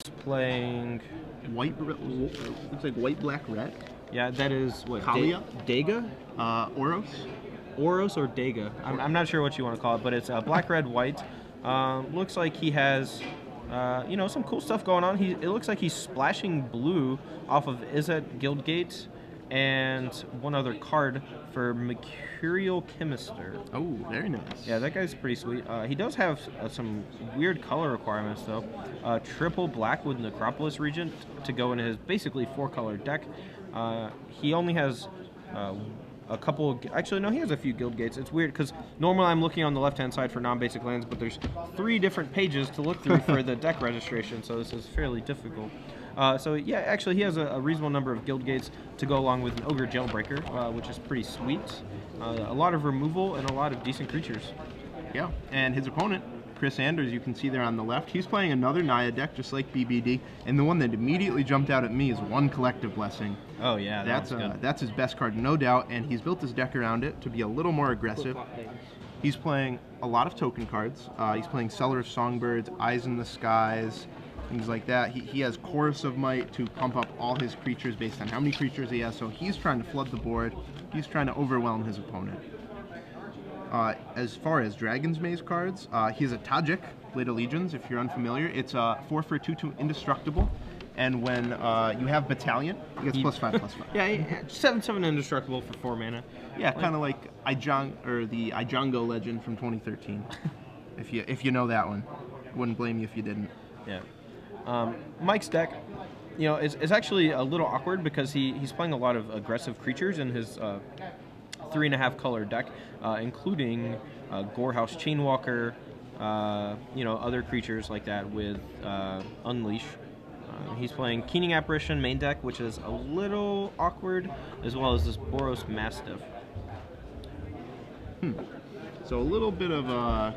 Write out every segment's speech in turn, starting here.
playing... Looks like white, black, red. Yeah, that is what? Kalia? Dega? Oros. Oros or Dega. I'm not sure what you want to call it, but it's black, red, white. Looks like he has, you know, some cool stuff going on. It looks like he's splashing blue off of Izzet Guildgate and one other card for Mercurial Chemister. Oh, very nice. Yeah, that guy's pretty sweet. He does have some weird color requirements, though. Triple black with Necropolis Regent to go in his basically 4-color deck. He only has a couple... Actually, no, he has a few guild gates. It's weird, because normally I'm looking on the left-hand side for non-basic lands, but there's 3 different pages to look through for the deck registration, so this is fairly difficult. So yeah, actually he has a reasonable number of guild gates to go along with an Ogre Jailbreaker, which is pretty sweet. A lot of removal and a lot of decent creatures. Yeah, and his opponent, Chris Anders, you can see there on the left, he's playing another Naya deck just like BBD, and the one that immediately jumped out at me is one Collective Blessing. Oh yeah, that's his best card, no doubt, and he's built his deck around it to be a little more aggressive. He's playing a lot of token cards. He's playing Seller of Songbirds, Eyes in the Skies, things like that. He has Chorus of Might to pump up all his creatures based on how many creatures he has, so he's trying to flood the board. He's trying to overwhelm his opponent. As far as Dragon's Maze cards, he has a Tajik, Blade of Legions, if you're unfamiliar. It's 4 for a 2/2 indestructible, and when you have Battalion, he gets +5/+5. Yeah, 7/7 indestructible for 4 mana. Yeah, kind of like the Ijongo Legend from 2013. if you know that one, wouldn't blame you if you didn't. Yeah. Mike's deck, you know, is actually a little awkward because he's playing a lot of aggressive creatures in his 3.5 color deck, including Gorehouse Chainwalker, you know, other creatures like that with Unleash. He's playing Keening Apparition main deck, which is a little awkward, as well as this Boros Mastiff. So a little bit of a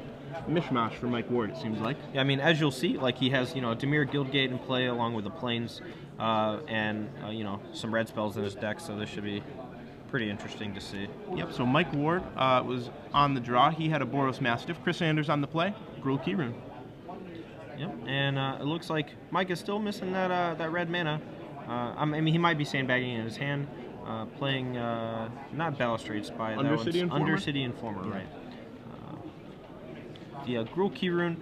mishmash for Mike Ward, it seems like. Yeah, I mean, as you'll see, like he has, you know, Dimir Guildgate in play along with the Plains, and you know, some red spells in his deck, so this should be pretty interesting to see. Yep, so Mike Ward was on the draw. He had a Boros Mastiff. Chris Anders on the play. Gruul Keyrune. Yep, and it looks like Mike is still missing that red mana. I mean, he might be sandbagging in his hand, playing not Balustrade Spy, Undercity Informer, yeah. Right? The Gruul Keyrune,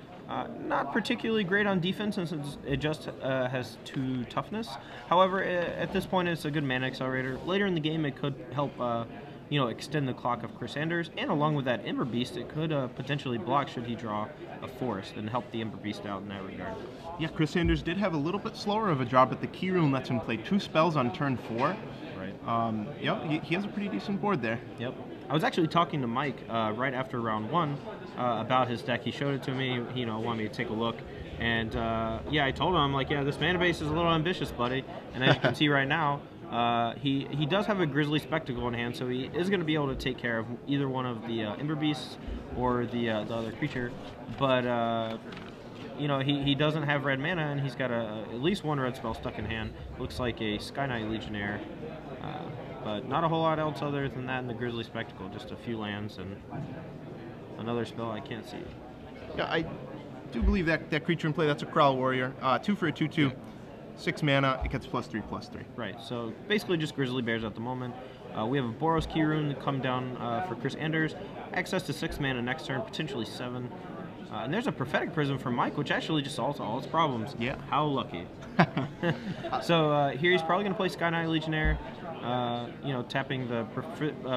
not particularly great on defense since it just has 2 toughness. However, at this point, it's a good mana accelerator. Later in the game, it could help, you know, extend the clock of Chris Anders, and along with that Ember Beast, it could potentially block should he draw a forest and help the Ember Beast out in that regard. Yeah, Chris Anders did have a little bit slower of a draw, but the Keyrune lets him play 2 spells on turn 4. Right. Yeah, he has a pretty decent board there. Yep. I was actually talking to Mike right after round 1 about his deck. He showed it to me, you know, wanted me to take a look. And yeah, I told him, I'm like, yeah, this mana base is a little ambitious, buddy. And as you can see right now, he does have a Grizzly Spectacle in hand, so he is going to be able to take care of either one of the Ember Beasts or the other creature. But, you know, he doesn't have red mana, and he's got at least 1 red spell stuck in hand. Looks like a Sky Knight Legionnaire. But not a whole lot else other than that in the Grizzly Spectacle. Just a few lands and another spell I can't see. Yeah, I do believe that creature in play, that's a Crawl Warrior. 2 for a 2/2, 6 mana, it gets +3/+3. Right, so basically just Grizzly Bears at the moment. We have a Boros Keyrune to come down for Chris Anders. Access to 6 mana next turn, potentially 7. And there's a Prophetic Prism for Mike, which actually just solves all its problems. Yeah. How lucky. So here he's probably going to play Sky Knight Legionnaire. You know, tapping the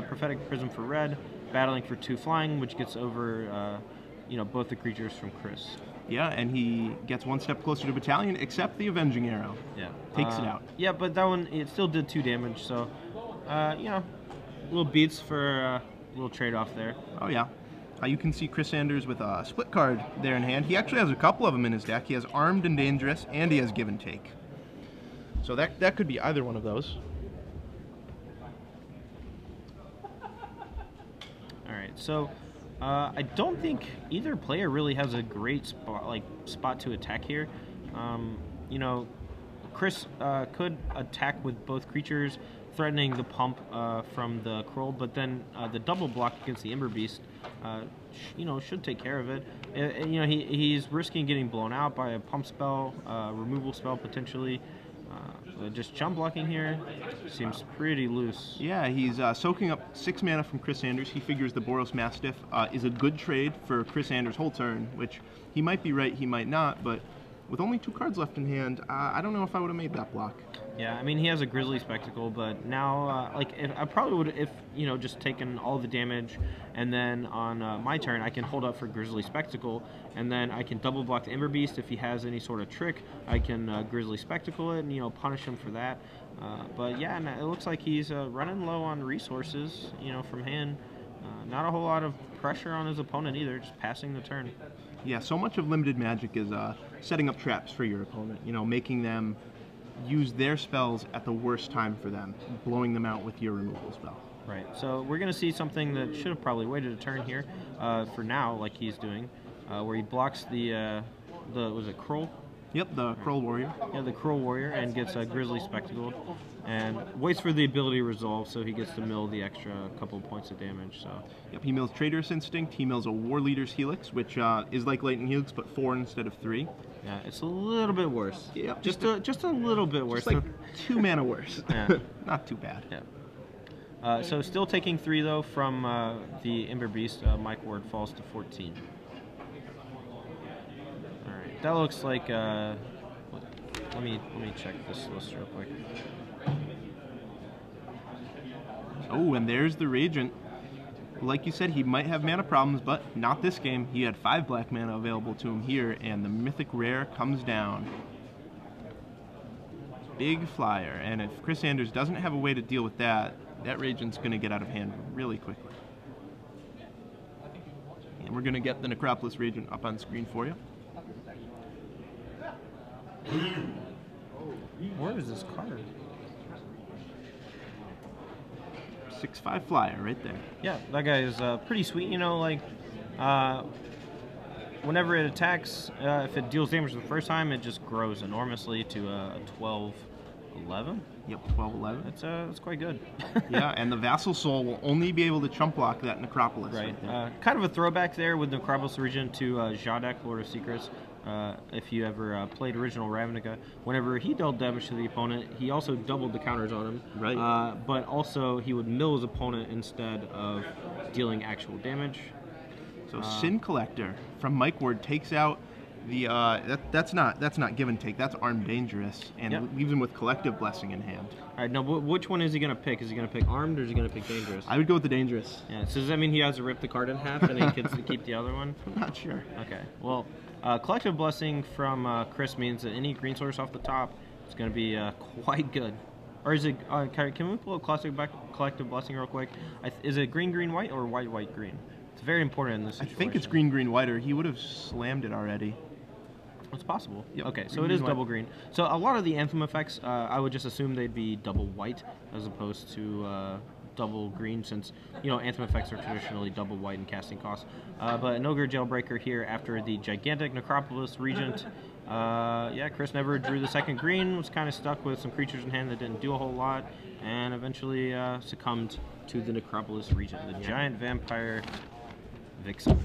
Prophetic Prism for red, battling for 2 flying, which gets over, you know, both the creatures from Chris. Yeah, and he gets 1 step closer to Battalion, except the Avenging Arrow. Yeah. Takes it out. Yeah, but that one, it still did 2 damage, so, you know, little beats for a little trade-off there. Oh, yeah. You can see Chris Anders with a split card there in hand. He actually has a couple of them in his deck. He has Armed and Dangerous, and he has Give and Take. So that could be either one of those. Alright, so I don't think either player really has a great spot to attack here. You know, Chris could attack with both creatures, threatening the pump from the Kroll, but then the double block against the Ember Beast should take care of it. He's risking getting blown out by a pump spell, removal spell potentially. Just chump blocking here seems pretty loose. Yeah, he's soaking up 6 mana from Chris Anders. He figures the Boros Mastiff is a good trade for Chris Anders' whole turn, which he might be right, he might not, but with only 2 cards left in hand, I don't know if I would have made that block. Yeah, I mean, he has a Grizzly Spectacle, but now, I probably would, if, just taken all the damage, and then on my turn, I can hold up for Grizzly Spectacle, and then I can double block the Ember Beast. If he has any sort of trick, I can Grizzly Spectacle it and, punish him for that. But yeah, it looks like he's running low on resources, from hand. Not a whole lot of pressure on his opponent either, just passing the turn. Yeah, so much of limited Magic is setting up traps for your opponent, making them use their spells at the worst time for them, blowing them out with your removal spell. Right, so we're going to see something that should have probably waited a turn here for now, like he's doing, where he blocks the was it Kroll? Yep, the Kroll Warrior. Yeah, the Kroll Warrior, and gets a Grizzly Spectacle, and waits for the ability to resolve, so he gets to mill the extra couple of points of damage. So. Yep, he mills Traitorous Instinct, he mills a War Leader's Helix, which is like Latent Helix, but 4 instead of 3. Yeah, it's a little bit worse. Yep, just a little bit worse. Just like 2 mana worse. Yeah. Not too bad. Yeah. So still taking 3 though from the Ember Beast. Mike Ward falls to 14. All right, that looks like. Let me check this list real quick. Oh, and there's the Regent. Like you said, he might have mana problems, but not this game. He had 5 black mana available to him here, and the Mythic Rare comes down. Big flyer, and if Chris Anders doesn't have a way to deal with that, that Regent's going to get out of hand really quickly. And we're going to get the Necropolis Regent up on screen for you. Where is this card? 6/5 flyer right there. Yeah, that guy is pretty sweet. Whenever it attacks, if it deals damage the first time, it just grows enormously to 12/11. Yep, 12/11. It's quite good. Yeah, and the Vassal Soul will only be able to chump block that Necropolis. Right. Kind of a throwback there with Necropolis Regent to Jadek, Lord of Secrets. If you ever played original Ravnica, whenever he dealt damage to the opponent, he also doubled the counters on him. Right. But also he would mill his opponent instead of dealing actual damage. So Sin Collector from Mike Ward takes out the that's not give and take. That's Armed Dangerous, and leaves him with Collective Blessing in hand. All right. Now, which one is he gonna pick? Is he gonna pick Armed or is he gonna pick Dangerous? I would go with the Dangerous. Yeah. So does that mean he has to rip the card in half and he gets to keep the other one? I'm not sure. Okay. Well. Collective Blessing from Chris means that any green source off the top is going to be quite good. Or is it? Can we pull a Collective Blessing real quick? Is it green, green, white, or white, white, green? It's very important in this situation. I think it's green, green, white, or he would have slammed it already. It's possible. Yep. Okay, so it is double green. So a lot of the Anthem effects, I would just assume they'd be double white as opposed to double green, since Anthem effects are traditionally double white in casting costs. But an Ogre Jailbreaker here after the gigantic Necropolis Regent. Yeah, Chris never drew the second green, was kind of stuck with some creatures in hand that didn't do a whole lot, and eventually succumbed to the Necropolis Regent, the giant vampire vixen.